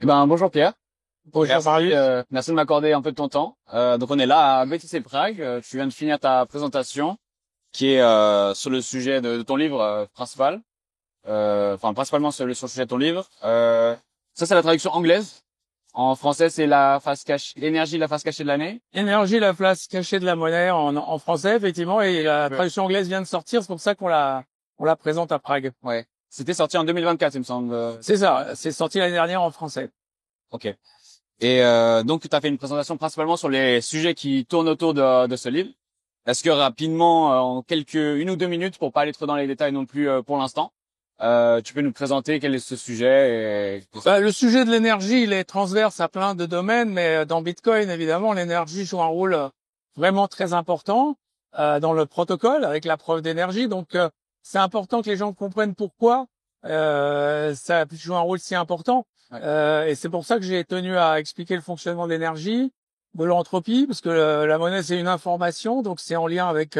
Bonjour Pierre. Bonjour Marius. Merci de m'accorder un peu de ton temps. Donc on est là à BTC Prague. Tu viens de finir ta présentation qui est sur le sujet de ton livre principal. Principalement sur le sujet de ton livre. Ça c'est la traduction anglaise. En français c'est la face cachée, l'énergie, la face cachée de l'année. Énergie, la place cachée de la monnaie en français, effectivement, et la Ouais. traduction anglaise vient de sortir, c'est pour ça qu'on la présente à Prague. Ouais. C'était sorti en 2024, il me semble. C'est ça, c'est sorti l'année dernière en français. Ok. Et donc tu as fait une présentation principalement sur les sujets qui tournent autour de ce livre. Est-ce que rapidement, en une ou deux minutes, pour pas aller trop dans les détails non plus pour l'instant, tu peux nous présenter quel est ce sujet Le sujet de l'énergie, il est transverse à plein de domaines, mais dans Bitcoin, évidemment, l'énergie joue un rôle vraiment très important dans le protocole avec la preuve d'énergie. Donc, c'est important que les gens comprennent pourquoi ça joue un rôle si important. Ouais. Et c'est pour ça que j'ai tenu à expliquer le fonctionnement de l'énergie, de l'entropie, parce que la monnaie, c'est une information, donc c'est en lien avec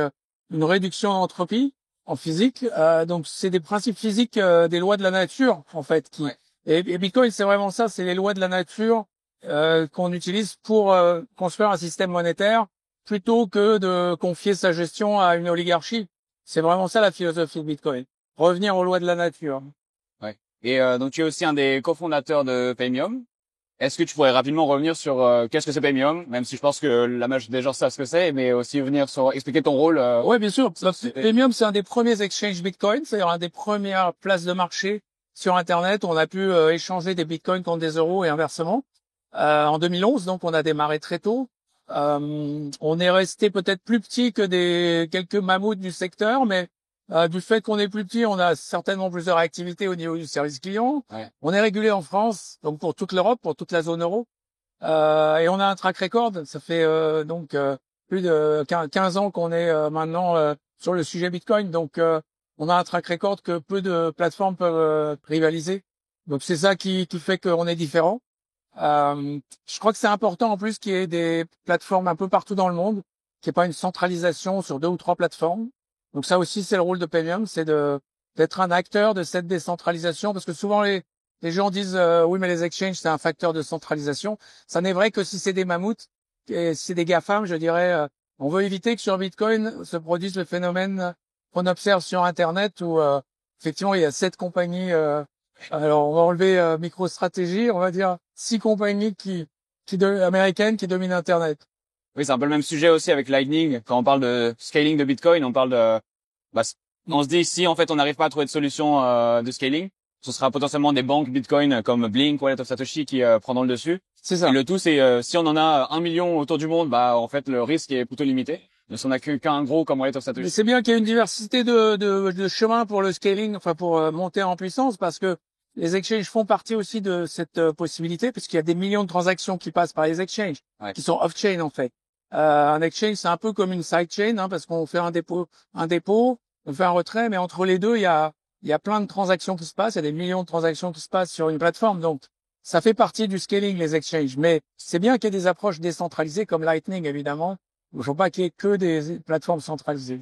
une réduction d'entropie en physique. Donc, c'est des principes physiques des lois de la nature, en fait, qui Ouais. et Bitcoin, c'est vraiment ça, c'est les lois de la nature qu'on utilise pour construire un système monétaire plutôt que de confier sa gestion à une oligarchie. C'est vraiment ça la philosophie de Bitcoin. Revenir aux lois de la nature. Ouais. Et donc tu es aussi un des cofondateurs de Paymium. Est-ce que tu pourrais rapidement revenir sur qu'est-ce que c'est Paymium, même si je pense que la majorité des gens savent ce que c'est, mais aussi venir sur expliquer ton rôle. Oui, bien sûr. Premium, c'est un des premiers exchanges Bitcoin, c'est-à-dire un des premières places de marché sur Internet où on a pu échanger des Bitcoins contre des euros et inversement. En 2011, donc on a démarré très tôt. On est resté peut-être plus petit que quelques mammouths du secteur, mais du fait qu'on est plus petit, on a certainement plusieurs activités au niveau du service client. Ouais. On est régulé en France, donc pour toute l'Europe, pour toute la zone euro. Et on a un track record. Ça fait plus de 15 ans qu'on est maintenant sur le sujet Bitcoin. Donc, on a un track record que peu de plateformes peuvent rivaliser. Donc, c'est ça qui fait qu'on est différent. Je crois que c'est important en plus qu'il y ait des plateformes un peu partout dans le monde, qu'il n'y ait pas une centralisation sur deux ou trois plateformes. Donc, ça aussi, c'est le rôle de Paymium, c'est d'être un acteur de cette décentralisation, parce que souvent les gens disent oui, mais les exchanges, c'est un facteur de centralisation. Ça n'est vrai que si c'est des mammouths et si c'est des GAFAM, je dirais, on veut éviter que sur Bitcoin se produise le phénomène qu'on observe sur Internet où effectivement il y a 7 compagnies. Alors on va enlever MicroStrategy, on va dire 6 compagnies américaines qui dominent Internet. Oui, c'est un peu le même sujet aussi avec Lightning. Quand on parle de scaling de Bitcoin, on parle de, on se dit si en fait on n'arrive pas à trouver de solution de scaling, ce sera potentiellement des banques Bitcoin comme Blink, Wallet of Satoshi qui prendront le dessus. C'est ça. Et le tout, c'est si on en a 1 million autour du monde, en fait le risque est plutôt limité. Mais si on n'a qu'un gros comme Wallet of Mais Satoshi. c'est bien qu'il y ait une diversité de chemins pour le scaling, enfin pour monter en puissance, parce que les exchanges font partie aussi de cette possibilité, puisqu'il y a des millions de transactions qui passent par les exchanges, Ouais. qui sont off-chain en fait. Un exchange, c'est un peu comme une sidechain, parce qu'on fait un dépôt, on fait un retrait, mais entre les deux, il y a plein de transactions qui se passent, il y a des millions de transactions qui se passent sur une plateforme, donc ça fait partie du scaling, les exchanges. Mais c'est bien qu'il y ait des approches décentralisées comme Lightning, évidemment. Il ne faut pas qu'il y ait que des plateformes centralisées.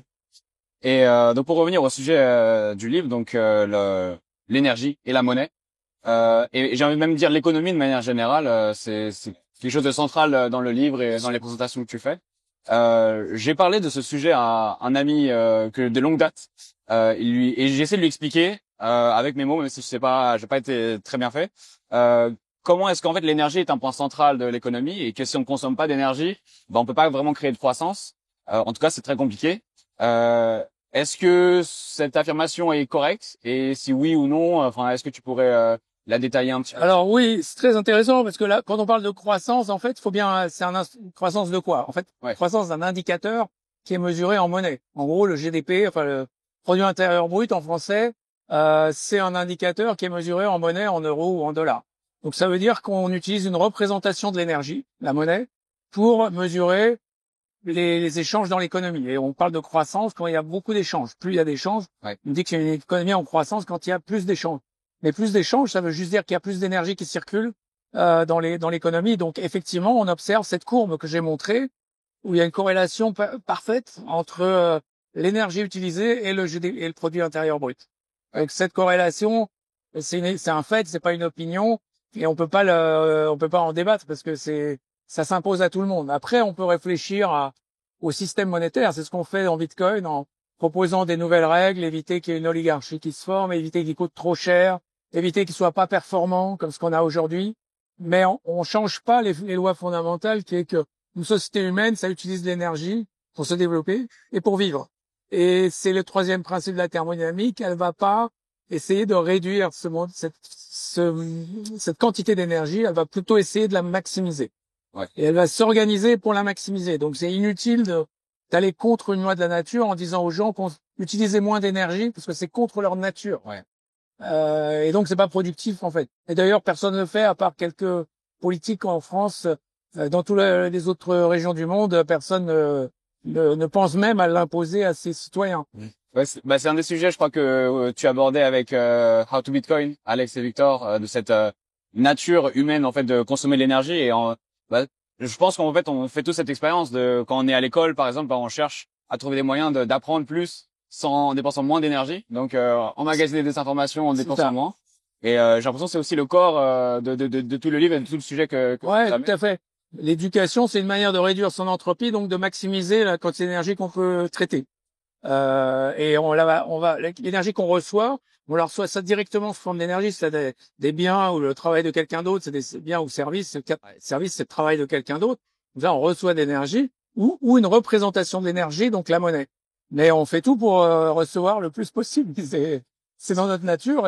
Et donc pour revenir au sujet du livre, donc l'énergie et la monnaie, et j'ai envie de même dire l'économie de manière générale, c'est quelque chose de central dans le livre et dans les présentations que tu fais. J'ai parlé de ce sujet à un ami que de longue date, et j'essaie de lui expliquer avec mes mots, même si j'ai pas été très bien fait. Comment est-ce qu'en fait l'énergie est un point central de l'économie et que si on consomme pas d'énergie, on peut pas vraiment créer de croissance. En tout cas, c'est très compliqué. Est-ce que cette affirmation est correcte? Et si oui ou non, est-ce que tu pourrais la détailler un petit peu? Alors oui, c'est très intéressant parce que là, quand on parle de croissance, en fait, il faut bien, c'est une croissance de quoi? En fait, Ouais. croissance d'un indicateur qui est mesuré en monnaie. En gros, le GDP, enfin le produit intérieur brut en français, c'est un indicateur qui est mesuré en monnaie, en euros ou en dollars. Donc ça veut dire qu'on utilise une représentation de l'énergie, la monnaie, pour mesurer les échanges dans l'économie. Et on parle de croissance quand il y a beaucoup d'échanges. Plus il y a d'échanges, Ouais. on dit qu'il y a une économie en croissance quand il y a plus d'échanges. Mais plus d'échanges, ça veut juste dire qu'il y a plus d'énergie qui circule dans l'économie. Donc effectivement, on observe cette courbe que j'ai montrée où il y a une corrélation parfaite entre l'énergie utilisée et et le produit intérieur brut. Donc cette corrélation, c'est un fait, c'est pas une opinion. et on peut pas en débattre parce que ça s'impose à tout le monde. Après, on peut réfléchir au système monétaire. C'est ce qu'on fait dans Bitcoin en proposant des nouvelles règles, éviter qu'il y ait une oligarchie qui se forme, éviter qu'il coûte trop cher, éviter qu'il soit pas performant comme ce qu'on a aujourd'hui. Mais on change pas les lois fondamentales qui est que une société humaine, ça utilise l'énergie pour se développer et pour vivre. Et c'est le troisième principe de la thermodynamique. Elle va pas essayer de réduire cette quantité d'énergie. Elle va plutôt essayer de la maximiser. Ouais. Et elle va s'organiser pour la maximiser. Donc c'est inutile d'aller contre une loi de la nature en disant aux gens qu'on utilisez moins d'énergie parce que c'est contre leur nature. Ouais. Et donc c'est pas productif en fait. Et d'ailleurs personne ne le fait à part quelques politiques en France. Dans toutes les autres régions du monde, personne ne pense même à l'imposer à ses citoyens. Ouais, c'est un des sujets, je crois, que tu abordais avec How to Bitcoin, Alex et Victor, de cette nature humaine en fait de consommer de l'énergie. Et je pense qu'en fait on fait tous cette expérience de quand on est à l'école, par exemple, on cherche à trouver des moyens d'apprendre plus en dépensant moins d'énergie. Donc emmagasiner des informations en dépensant moins. Et j'ai l'impression que c'est aussi le corps de tout le livre et de tout le sujet que ouais, tout à fait. L'éducation, c'est une manière de réduire son entropie, donc de maximiser la quantité d'énergie qu'on peut traiter. Et l'énergie qu'on reçoit, on la reçoit ça directement sous forme d'énergie, c'est des biens ou le travail de quelqu'un d'autre, c'est des biens ou services. Service, c'est le travail de quelqu'un d'autre. Là, on reçoit de l'énergie ou une représentation de l'énergie, donc la monnaie. Mais on fait tout pour recevoir le plus possible. C'est dans notre nature.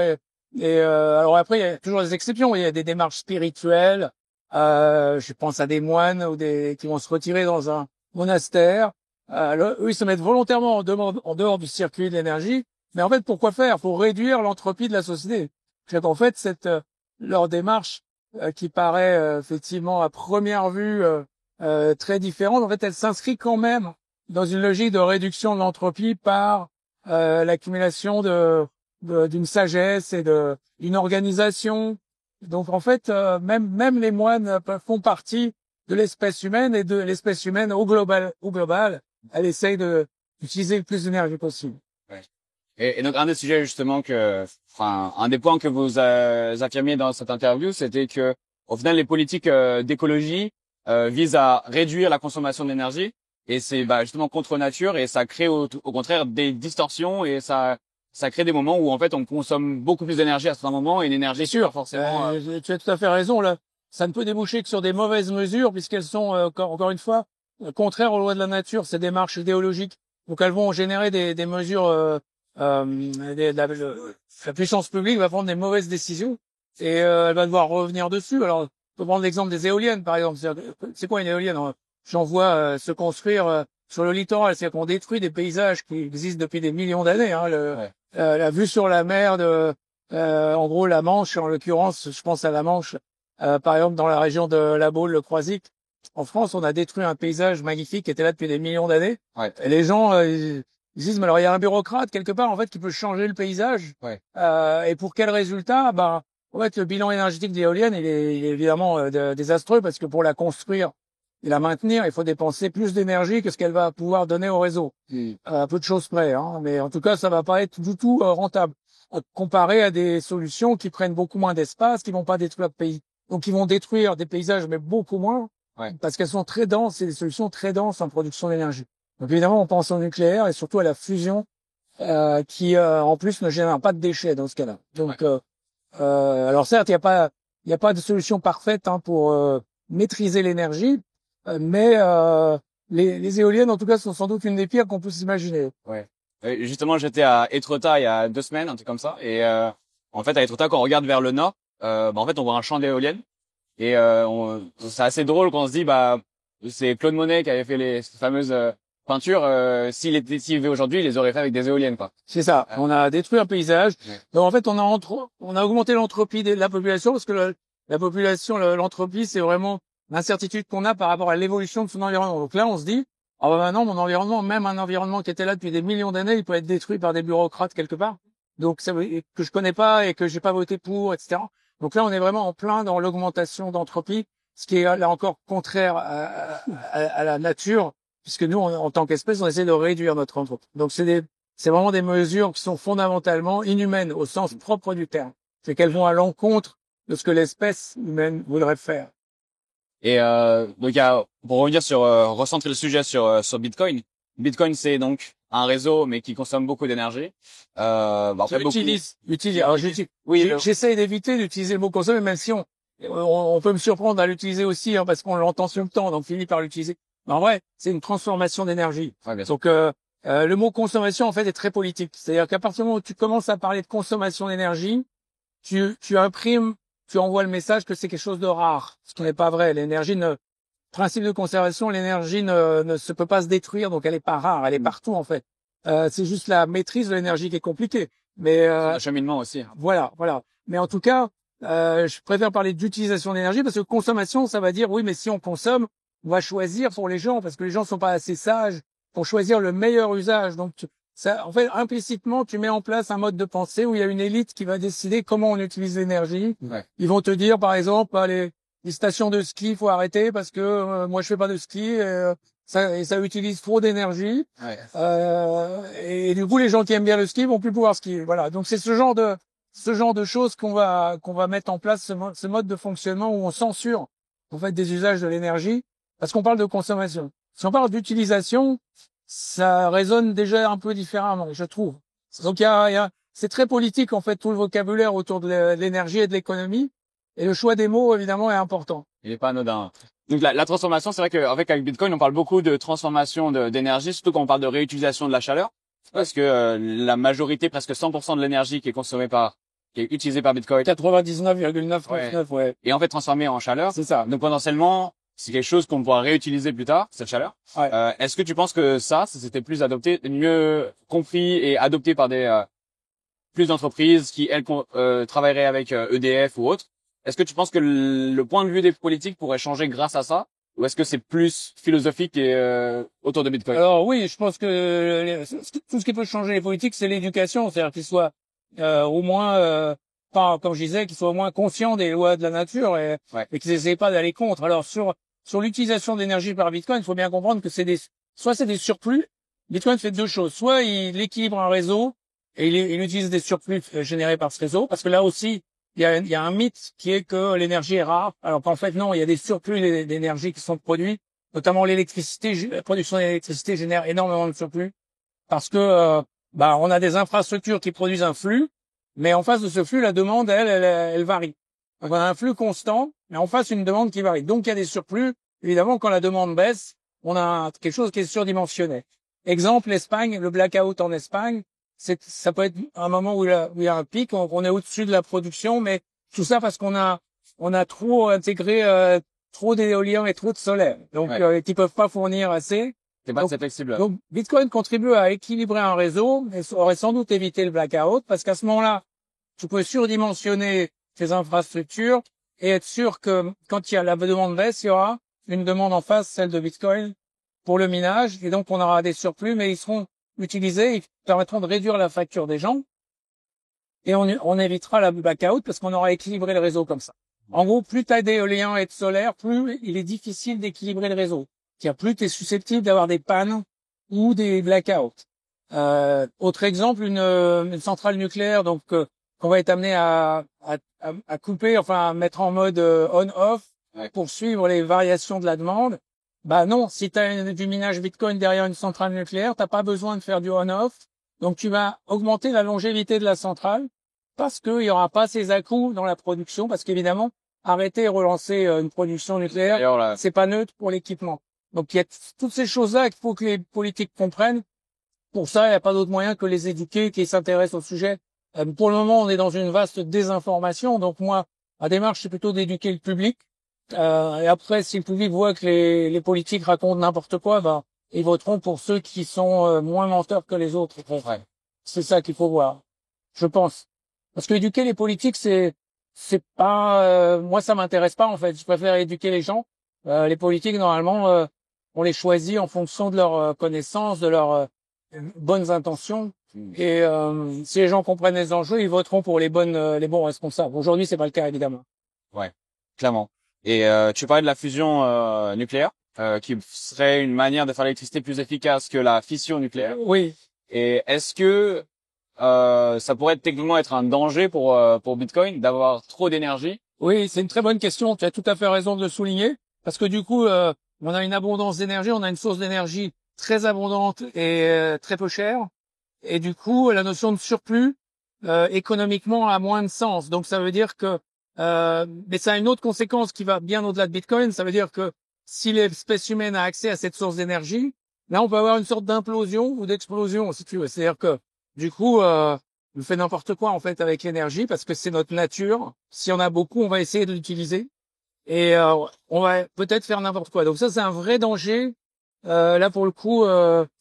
Alors après, il y a toujours des exceptions. Il y a des démarches spirituelles. Je pense à des moines qui vont se retirer dans un monastère. Eux, ils se mettent volontairement en dehors du circuit de l'énergie. Mais en fait, pourquoi faire? Pour réduire l'entropie de la société. En fait, leur démarche qui paraît effectivement à première vue très différente, en fait, elle s'inscrit quand même dans une logique de réduction de l'entropie par l'accumulation d'une sagesse et d'une organisation. Donc en fait, même les moines font partie de l'espèce humaine et de l'espèce humaine au global, elle essaye d'utiliser le plus d'énergie possible. Ouais. Et donc un des sujets justement un des points que vous affirmiez dans cette interview, c'était que au final les politiques d'écologie visent à réduire la consommation d'énergie et c'est justement contre nature et ça crée au contraire des distorsions et ça crée des moments où en fait on consomme beaucoup plus d'énergie à certains moments et une énergie sûre forcément. Tu as tout à fait raison là. Ça ne peut déboucher que sur des mauvaises mesures puisqu'elles sont encore une fois contraires aux lois de la nature, ces démarches idéologiques. Donc elles vont générer des mesures. La puissance publique va prendre des mauvaises décisions et elle va devoir revenir dessus. Alors on peut prendre l'exemple des éoliennes par exemple. C'est quoi une éolienne? J'en vois se construire sur le littoral, c'est-à-dire qu'on détruit des paysages qui existent depuis des millions d'années. La vue sur la mer en gros la Manche, en l'occurrence, je pense à la Manche, par exemple dans la région de La Baule, le Croisic. En France, on a détruit un paysage magnifique qui était là depuis des millions d'années. Ouais. Et les gens ils disent mais alors il y a un bureaucrate quelque part en fait qui peut changer le paysage. Ouais. Et pour quel résultat? En fait le bilan énergétique de l'éolienne il est évidemment désastreux parce que pour la construire et la maintenir, il faut dépenser plus d'énergie que ce qu'elle va pouvoir donner au réseau. Peu de choses près, mais en tout cas, ça va pas être du tout rentable comparé à des solutions qui prennent beaucoup moins d'espace, qui vont pas détruire le pays. Donc, ils vont détruire des paysages, mais beaucoup moins, parce qu'elles sont très denses, c'est des solutions très denses en production d'énergie. Donc, évidemment, on pense au nucléaire et surtout à la fusion, qui en plus ne génère pas de déchets dans ce cas-là. Donc, alors certes, il y a pas de solution parfaite pour maîtriser l'énergie. Mais les éoliennes, en tout cas, sont sans doute une des pires qu'on puisse imaginer. Ouais. Justement, j'étais à Étretat il y a 2 semaines, un truc comme ça. Et en fait, à Étretat, quand on regarde vers le nord, en fait, on voit un champ d'éoliennes. Et c'est assez drôle quand on se dit, c'est Claude Monet qui avait fait les fameuses peintures. S'il vivait aujourd'hui, il les aurait fait avec des éoliennes, quoi. C'est ça. On a détruit un paysage. Ouais. Donc en fait, on a augmenté l'entropie de la population parce que la population, l'entropie, c'est vraiment l'incertitude qu'on a par rapport à l'évolution de son environnement. Donc là, on se dit, maintenant, mon environnement, même un environnement qui était là depuis des millions d'années, il peut être détruit par des bureaucrates quelque part. Donc, que je connais pas et que j'ai pas voté pour, etc. Donc là, on est vraiment en plein dans l'augmentation d'entropie, ce qui est là encore contraire à la nature, puisque nous, en tant qu'espèce, on essaie de réduire notre entropie. Donc c'est vraiment des mesures qui sont fondamentalement inhumaines au sens propre du terme. C'est qu'elles vont à l'encontre de ce que l'espèce humaine voudrait faire. Et donc, pour revenir sur recentrer le sujet sur Bitcoin. Bitcoin, c'est donc un réseau, mais qui consomme beaucoup d'énergie. Après, Utilise. Alors, oui, j'essaie d'éviter d'utiliser le mot consommer, même si on peut me surprendre à l'utiliser aussi, hein, parce qu'on l'entend sur le temps, donc finit par l'utiliser. Mais en vrai, c'est une transformation d'énergie. Ouais, bien sûr. Donc, le mot consommation, en fait, est très politique. C'est-à-dire qu'à partir du moment où tu commences à parler de consommation d'énergie, tu imprimes, tu envoies le message que c'est quelque chose de rare, ce qui n'est pas vrai. Principe de conservation, l'énergie ne se peut pas se détruire, donc elle est pas rare, elle est partout en fait. C'est juste la maîtrise de l'énergie qui est compliquée. Mais le cheminement aussi. Voilà. Mais en tout cas, je préfère parler d'utilisation d'énergie parce que consommation, ça va dire oui, mais si on consomme, on va choisir pour les gens parce que les gens sont pas assez sages pour choisir le meilleur usage. Donc ça, en fait, implicitement, tu mets en place un mode de pensée où il y a une élite qui va décider comment on utilise l'énergie. Ouais. Ils vont te dire, par exemple, les stations de ski, il faut arrêter parce que moi je fais pas de ski ça utilise trop d'énergie. Ouais. Et du coup les gens qui aiment bien le ski vont plus pouvoir skier. Voilà. Donc c'est ce genre de choses qu'on va mettre en place, ce mode de fonctionnement où on censure en fait des usages de l'énergie parce qu'on parle de consommation. Si on parle d'utilisation, ça résonne déjà un peu différemment, je trouve. Donc c'est très politique en fait tout le vocabulaire autour de l'énergie et de l'économie. Et le choix des mots, évidemment, est important. Il est pas anodin. Donc la transformation, c'est vrai qu'avec Bitcoin, on parle beaucoup de transformation d'énergie, surtout quand on parle de réutilisation de la chaleur, parce que la majorité, presque 100% de l'énergie qui est utilisée par Bitcoin, 99,999, ouais. Et en fait transformée en chaleur. C'est ça. Donc potentiellement, c'est quelque chose qu'on pourra réutiliser plus tard, cette chaleur. Ouais. Est-ce que tu penses que ça c'était plus adopté, mieux compris et adopté par plus d'entreprises qui elles travailleraient avec EDF ou autres? Est-ce que tu penses que le point de vue des politiques pourrait changer grâce à ça? Ou est-ce que c'est plus philosophique et autour de Bitcoin? Alors oui, je pense que tout ce qui peut changer les politiques, c'est l'éducation. C'est-à-dire qu'ils soient au moins, pas comme je disais, qu'ils soient au moins conscients des lois de la nature et qu'ils n'essayent pas d'aller contre. Alors sur l'utilisation d'énergie par Bitcoin, il faut bien comprendre que soit c'est des surplus. Bitcoin fait deux choses. Soit il équilibre un réseau et il utilise des surplus générés par ce réseau, parce que là aussi, il y a un mythe qui est que l'énergie est rare, alors qu'en fait non, il y a des surplus d'énergie qui sont produits, notamment l'électricité. La production d'électricité génère énormément de surplus parce que on a des infrastructures qui produisent un flux, mais en face de ce flux, la demande elle varie. Donc on a un flux constant, mais en face une demande qui varie. Donc il y a des surplus. Évidemment, quand la demande baisse, on a quelque chose qui est surdimensionné. Exemple, l'Espagne, le blackout en Espagne. Ça peut être un moment où il y a un pic, on est au-dessus de la production, mais tout ça parce qu'on a trop intégré trop d'éoliens et trop de solaire, donc qui peuvent pas fournir assez. C'est pas assez flexible. Donc Bitcoin contribue à équilibrer un réseau, mais aurait sans doute évité le blackout parce qu'à ce moment-là, tu peux surdimensionner tes infrastructures et être sûr que quand il y a la demande baisse, il y aura une demande en face, celle de Bitcoin, pour le minage, et donc on aura des surplus, mais ils seront utilisés, ils permettront de réduire la facture des gens et on évitera la blackout parce qu'on aura équilibré le réseau comme ça. En gros, plus tu as d'éolien et de solaire, plus il est difficile d'équilibrer le réseau. Plus tu es susceptible d'avoir des pannes ou des blackouts. Autre exemple, une centrale nucléaire donc qu'on va être amené à couper, enfin à mettre en mode on-off pour suivre les variations de la demande. Bah non, si tu as du minage Bitcoin derrière une centrale nucléaire, t'as pas besoin de faire du on-off. Donc tu vas augmenter la longévité de la centrale parce qu'il y aura pas ces à-coups dans la production, parce qu'évidemment, arrêter et relancer une production nucléaire, c'est pas neutre pour l'équipement. Donc il y a toutes ces choses-là qu'il faut que les politiques comprennent. Pour ça, il n'y a pas d'autre moyen que les éduquer, qui s'intéressent au sujet. Pour le moment, on est dans une vaste désinformation. Donc moi, ma démarche, c'est plutôt d'éduquer le public. Et après, si le public voit que les politiques racontent n'importe quoi, ils voteront pour ceux qui sont moins menteurs que les autres. C'est ça qu'il faut voir, je pense. Parce que éduquer les politiques, c'est pas moi, ça m'intéresse pas en fait. Je préfère éduquer les gens. Les politiques, normalement, on les choisit en fonction de leurs connaissances, de leurs bonnes intentions. Et si les gens comprennent les enjeux, ils voteront pour les bons responsables. Aujourd'hui, c'est pas le cas, évidemment. Ouais, clairement. Et tu parlais de la fusion nucléaire, qui serait une manière de faire l'électricité plus efficace que la fission nucléaire. Oui. Et est-ce que ça pourrait techniquement être un danger pour Bitcoin d'avoir trop d'énergie Oui, c'est une très bonne question. Tu as tout à fait raison de le souligner, parce que du coup, on a une abondance d'énergie, on a une source d'énergie très abondante et très peu chère, et du coup, la notion de surplus économiquement a moins de sens. Donc, ça veut dire que, mais ça a une autre conséquence qui va bien au-delà de Bitcoin. Ça veut dire que si l'espèce humaine a accès à cette source d'énergie, là, on peut avoir une sorte d'implosion ou d'explosion, si tu veux. C'est-à-dire que, du coup, on fait n'importe quoi en fait avec l'énergie parce que c'est notre nature. Si on a beaucoup, on va essayer de l'utiliser et on va peut-être faire n'importe quoi. Donc ça, c'est un vrai danger. Là, pour le coup,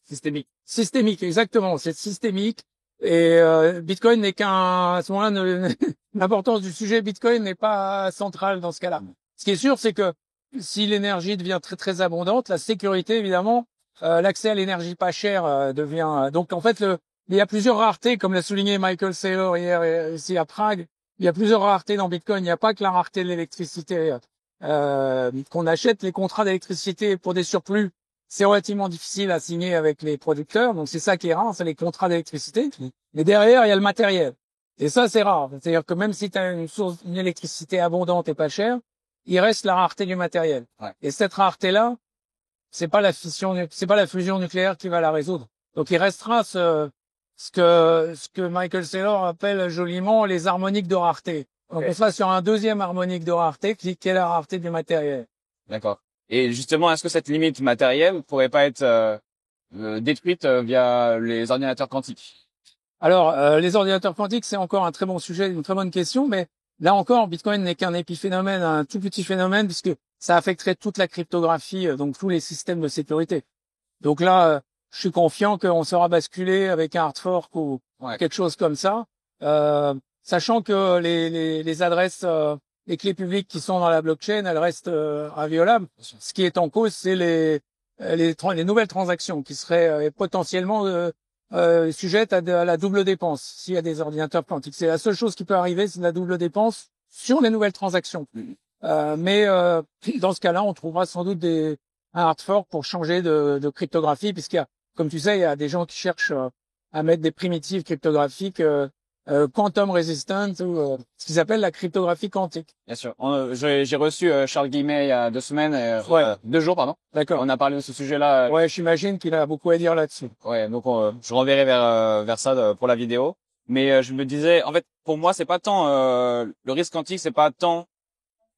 Systémique. systémique, exactement. C'est systémique. Et Bitcoin n'est qu'un, à ce moment-là, l'importance du sujet Bitcoin n'est pas centrale dans ce cas-là. Ce qui est sûr, c'est que si l'énergie devient très très abondante, la sécurité, évidemment, l'accès à l'énergie pas chère devient. Donc en fait, il y a plusieurs raretés, comme l'a souligné Michael Saylor hier ici à Prague. Il y a plusieurs raretés dans Bitcoin. Il n'y a pas que la rareté de l'électricité. Qu'on achète les contrats d'électricité pour des surplus, c'est relativement difficile à signer avec les producteurs. Donc c'est ça qui est rare, c'est les contrats d'électricité. Mais derrière, il y a le matériel. Et ça, c'est rare. C'est-à-dire que même si tu as une électricité abondante et pas chère, il reste la rareté du matériel. Ouais. Et cette rareté-là, c'est pas la fusion nucléaire qui va la résoudre. Donc il restera ce que Michael Saylor appelle joliment les harmoniques de rareté. Donc on sera sur un deuxième harmonique de rareté qui est la rareté du matériel. D'accord. Et justement, est-ce que cette limite matérielle pourrait pas être détruite via les ordinateurs quantiques? Alors les ordinateurs quantiques, c'est encore un très bon sujet, une très bonne question, mais là encore, Bitcoin n'est qu'un épiphénomène, un tout petit phénomène, puisque ça affecterait toute la cryptographie, donc tous les systèmes de sécurité. Donc là, je suis confiant qu'on sera basculé avec un hard fork ou quelque chose comme ça, sachant que les adresses, les clés publiques qui sont dans la blockchain, elles restent inviolables. Ce qui est en cause, c'est les nouvelles transactions qui seraient potentiellement sujettes à la double dépense s'il y a des ordinateurs quantiques. C'est la seule chose qui peut arriver, c'est la double dépense sur les nouvelles transactions. Mais dans ce cas-là, on trouvera sans doute un hard fork pour changer de cryptographie, puisqu'il y a, comme tu sais, il y a des gens qui cherchent à mettre des primitives cryptographiques quantum resistant ou ce qu'ils appellent la cryptographie quantique. Bien sûr. J'ai reçu Charles Guillemet il y a 2 semaines, 2 jours, pardon. D'accord. On a parlé de ce sujet-là. Ouais, j'imagine qu'il a beaucoup à dire là-dessus. Ouais, donc je renverrai vers ça pour la vidéo. Mais je me disais, en fait, pour moi, c'est pas tant le risque quantique, c'est pas tant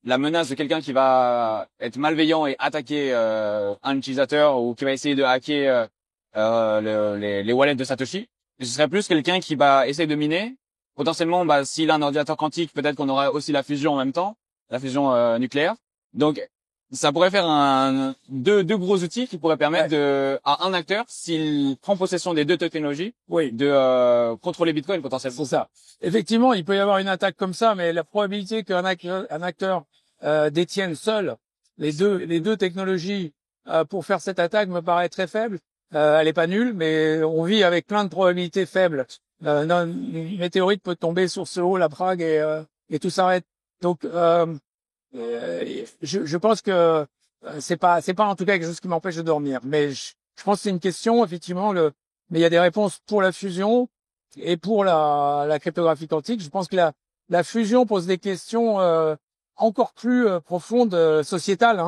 la menace de quelqu'un qui va être malveillant et attaquer un utilisateur ou qui va essayer de hacker les wallets de Satoshi. Ce serait plus quelqu'un qui va essayer de miner. Potentiellement, s'il a un ordinateur quantique, peut-être qu'on aura aussi la fusion en même temps, la fusion nucléaire. Donc, ça pourrait faire deux gros outils qui pourraient permettre à un acteur, s'il prend possession des deux technologies, de contrôler Bitcoin potentiellement. C'est ça. Effectivement, il peut y avoir une attaque comme ça, mais la probabilité qu'un acteur détienne seul les deux technologies pour faire cette attaque me paraît très faible. Elle est pas nulle, mais on vit avec plein de probabilités faibles. Une météorite peut tomber sur Séoul, à Prague, et tout s'arrête. Donc, je pense que c'est pas en tout cas quelque chose qui m'empêche de dormir. Mais je pense que c'est une question, effectivement. Mais il y a des réponses pour la fusion et pour la cryptographie quantique. Je pense que la fusion pose des questions encore plus profondes, sociétales.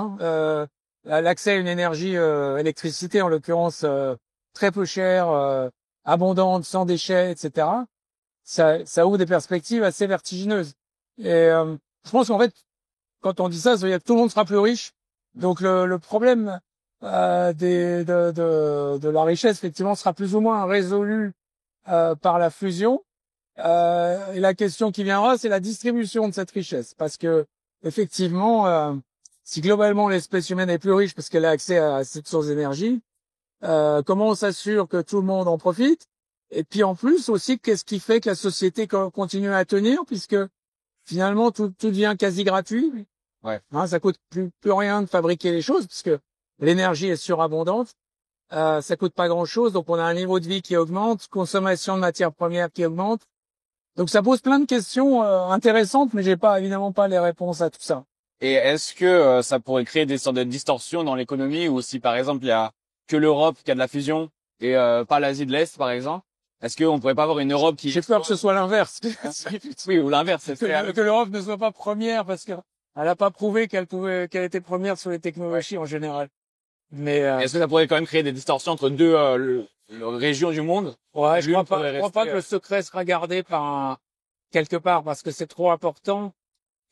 L'accès à une énergie, électricité en l'occurrence, très peu chère, abondante, sans déchets, etc. Ça ouvre des perspectives assez vertigineuses. Et je pense qu'en fait, quand on dit ça, ça veut dire que tout le monde sera plus riche. Donc le problème de la richesse, effectivement, sera plus ou moins résolu par la fusion. Et la question qui viendra, c'est la distribution de cette richesse, parce que effectivement, si globalement l'espèce humaine est plus riche parce qu'elle a accès à cette source d'énergie, comment on s'assure que tout le monde en profite? Et puis en plus aussi, qu'est-ce qui fait que la société continue à tenir, puisque finalement tout devient quasi gratuit. Ouais. Ça coûte plus rien de fabriquer les choses, puisque l'énergie est surabondante. Ça coûte pas grand-chose, donc on a un niveau de vie qui augmente, consommation de matières premières qui augmente. Donc ça pose plein de questions intéressantes, mais j'ai évidemment pas les réponses à tout ça. Et est-ce que ça pourrait créer des sortes de distorsions dans l'économie, ou si par exemple il y a que l'Europe qui a de la fusion et pas l'Asie de l'Est par exemple, Est-ce qu'on pourrait pas avoir une Europe qui... J'ai peur que ce soit l'inverse. Oui, ou l'inverse. Que l'Europe ne soit pas première parce qu'elle n'a pas prouvé qu'elle était première sur les technologies en général. Mais est-ce que ça pourrait quand même créer des distorsions entre deux régions du monde? ouais, je crois pas que le secret sera gardé par quelque part parce que c'est trop important.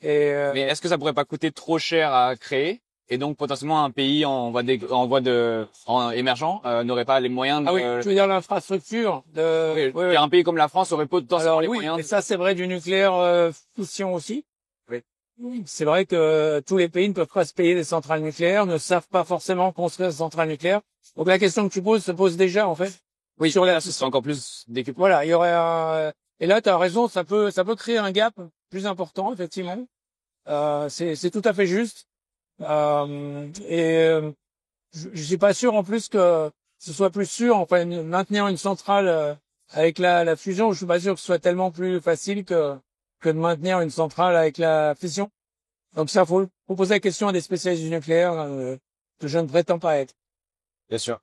Et mais est-ce que ça pourrait pas coûter trop cher à créer et donc potentiellement un pays en émergent n'aurait pas les moyens de... Ah oui, tu veux dire l'infrastructure de... Oui. Un pays comme la France aurait potentiellement les moyens. Et ça c'est vrai du nucléaire fusion aussi. Oui. C'est vrai que tous les pays ne peuvent pas se payer des centrales nucléaires, ne savent pas forcément construire des centrales nucléaires. Donc la question que tu poses se pose déjà en fait. Oui, sur là, c'est encore plus d'équipements. Voilà, il y aurait et là tu as raison, ça peut créer un gap plus important effectivement. C'est tout à fait juste. Je suis pas sûr en plus que ce soit plus sûr, enfin maintenir une centrale avec la fusion, je suis pas sûr que ce soit tellement plus facile que de maintenir une centrale avec la fission. Donc ça, faut poser la question à des spécialistes du nucléaire que je ne prétends pas être. Bien sûr.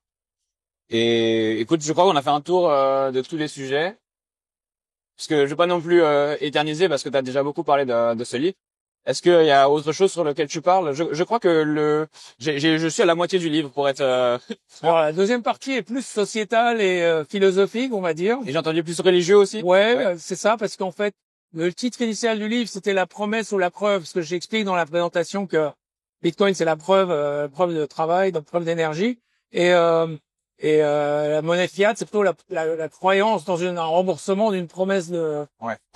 Et écoute, je crois qu'on a fait un tour de tous les sujets. Parce que je vais pas non plus éterniser parce que tu as déjà beaucoup parlé de ce livre. Est-ce qu'il y a autre chose sur lequel tu parles? Je crois que je suis à la moitié du livre pour être... Alors, la deuxième partie est plus sociétale et philosophique, on va dire. Et j'ai entendu plus religieux aussi. Ouais. C'est ça, parce qu'en fait, le titre initial du livre, c'était la promesse ou la preuve, parce que j'explique dans la présentation que Bitcoin, c'est la preuve de travail, donc preuve d'énergie, et la monnaie fiat, c'est plutôt la croyance dans un remboursement d'une promesse de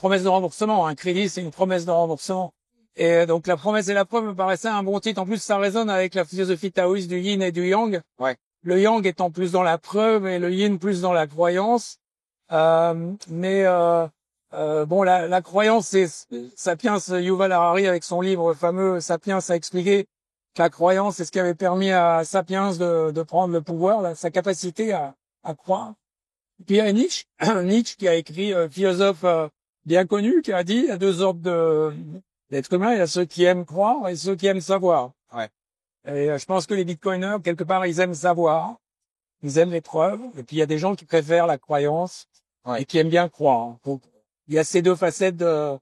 remboursement. Un crédit, c'est une promesse de remboursement. Et donc la promesse et la preuve me paraissait un bon titre. En plus, ça résonne avec la philosophie taoïste du yin et du yang. Ouais. Le yang étant plus dans la preuve et le yin plus dans la croyance. Bon, la croyance, c'est Sapiens, Yuval Harari avec son livre fameux Sapiens a expliqué que la croyance, c'est ce qui avait permis à Sapiens de prendre le pouvoir, sa capacité à croire. Puis il y a Nietzsche, Nietzsche qui a écrit, philosophe bien connu, qui a dit, il y a deux ordres d'êtres humains, il y a ceux qui aiment croire et ceux qui aiment savoir. Ouais. Et je pense que les bitcoiners, quelque part, ils aiment savoir, ils aiment les preuves, et puis il y a des gens qui préfèrent la croyance et qui aiment bien croire. Donc, il y a ces deux facettes dans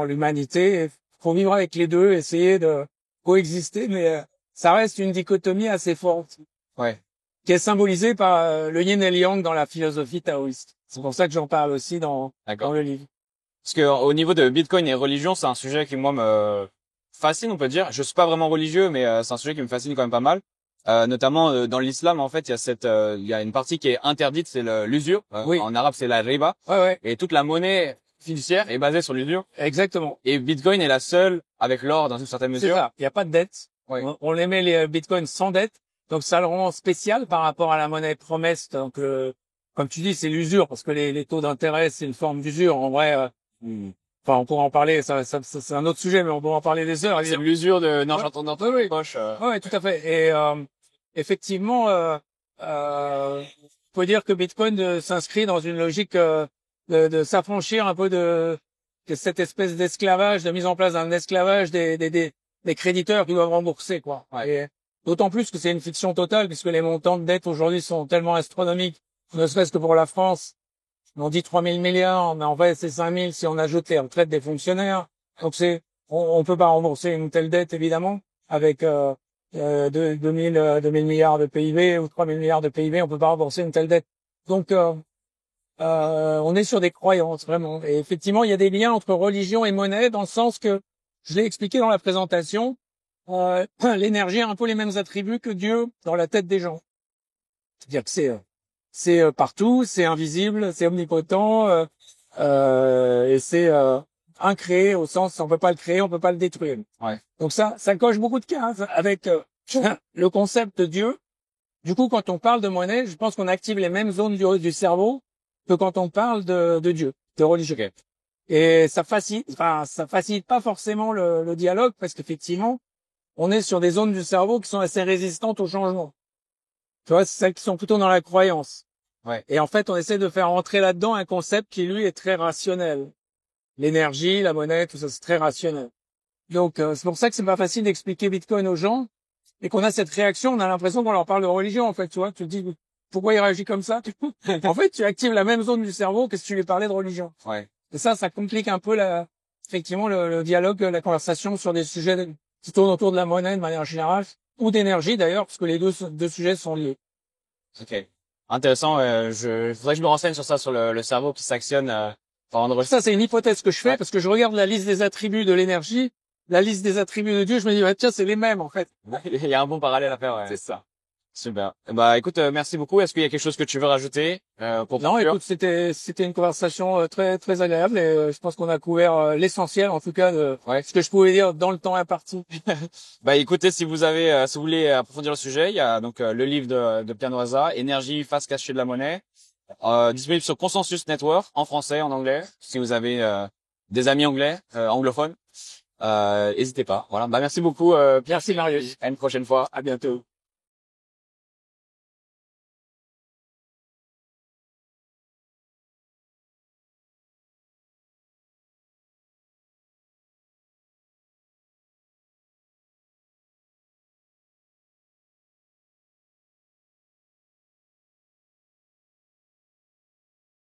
l'humanité. Il faut vivre avec les deux, essayer de coexister, mais ça reste une dichotomie assez forte. Ouais. Qui est symbolisée par le yin et le yang dans la philosophie taoïste. C'est pour ça que j'en parle aussi dans le livre. Parce que au niveau de Bitcoin et religion, c'est un sujet qui moi me fascine, on peut dire. Je suis pas vraiment religieux, mais c'est un sujet qui me fascine quand même pas mal. Notamment dans l'islam, en fait, il y a une partie qui est interdite, c'est l'usure. Oui. En arabe, c'est la riba. Ouais. Et toute la monnaie fiduciaire est basée sur l'usure. Exactement. Et Bitcoin est la seule avec l'or dans une certaine mesure. C'est ça. Il n'y a pas de dette. Ouais. On émet les bitcoins sans dette. Donc ça le rend spécial par rapport à la monnaie promesse. Donc comme tu dis, c'est l'usure parce que les taux d'intérêt, c'est une forme d'usure. En vrai, enfin on pourra en parler. Ça c'est un autre sujet, mais on pourra en parler des heures. C'est l'usure de j'entends dans ta poche. Ouais, tout à fait. Et effectivement, on peut dire que Bitcoin s'inscrit dans une logique de s'affranchir un peu de cette espèce d'esclavage, de mise en place d'un esclavage des créditeurs qui doivent rembourser, quoi. Ouais. Et d'autant plus que c'est une fiction totale puisque les montants de dette aujourd'hui sont tellement astronomiques, ne serait-ce que pour la France. On dit 3 000 milliards, mais en fait c'est 5 000 si on ajoute les retraites des fonctionnaires. Donc on peut pas rembourser une telle dette évidemment avec 2 000 milliards de PIB ou 3 000 milliards de PIB, on peut pas rembourser une telle dette. Donc on est sur des croyances vraiment. Et effectivement, il y a des liens entre religion et monnaie dans le sens que je l'ai expliqué dans la présentation. L'énergie a un peu les mêmes attributs que Dieu dans la tête des gens. C'est-à-dire que c'est partout, c'est invisible, c'est omnipotent et c'est incréé au sens on peut pas le créer, on peut pas le détruire. Ouais. Donc ça coche beaucoup de cases avec le concept de Dieu. Du coup, quand on parle de monnaie, je pense qu'on active les mêmes zones du cerveau que quand on parle de Dieu, de religion. Okay. Et ça facilite pas forcément le dialogue parce qu'effectivement, on est sur des zones du cerveau qui sont assez résistantes au changement. Tu vois, c'est celles qui sont plutôt dans la croyance. Ouais. Et en fait, on essaie de faire rentrer là-dedans un concept qui, lui, est très rationnel. L'énergie, la monnaie, tout ça, c'est très rationnel. Donc, c'est pour ça que c'est pas facile d'expliquer Bitcoin aux gens et qu'on a cette réaction, on a l'impression qu'on leur parle de religion, en fait, tu vois. Tu te dis, pourquoi il réagit comme ça? En fait, tu actives la même zone du cerveau que si tu lui parlais de religion. Ouais. Et ça complique un peu effectivement le dialogue, la conversation sur des sujets qui tournent autour de la monnaie de manière générale, ou d'énergie d'ailleurs, parce que les deux sujets sont liés. Ok. Intéressant. Faudrait que je me renseigne sur ça, sur le cerveau qui s'actionne pendant le Ça, c'est une hypothèse que je fais Ouais. parce que je regarde la liste des attributs de l'énergie, la liste des attributs de Dieu, je me dis, tiens, c'est les mêmes, en fait. Il y a un bon parallèle à faire. Ouais. C'est ça. Super. Bah écoute, merci beaucoup. Est-ce qu'il y a quelque chose que tu veux rajouter pour Non, conclure? écoute, c'était une conversation très très agréable et je pense qu'on a couvert l'essentiel, en tout cas, de Ouais. ce que je pouvais dire dans le temps imparti. Bah écoutez, si vous voulez approfondir le sujet, il y a donc le livre de Pierre Noisa, Énergie, face cachée de la monnaie, disponible sur Consensus Network en français, en anglais. Si vous avez des amis anglais, anglophones, n'hésitez pas. Voilà. Bah merci beaucoup. Pierre. Merci Marius. À une prochaine fois. À bientôt.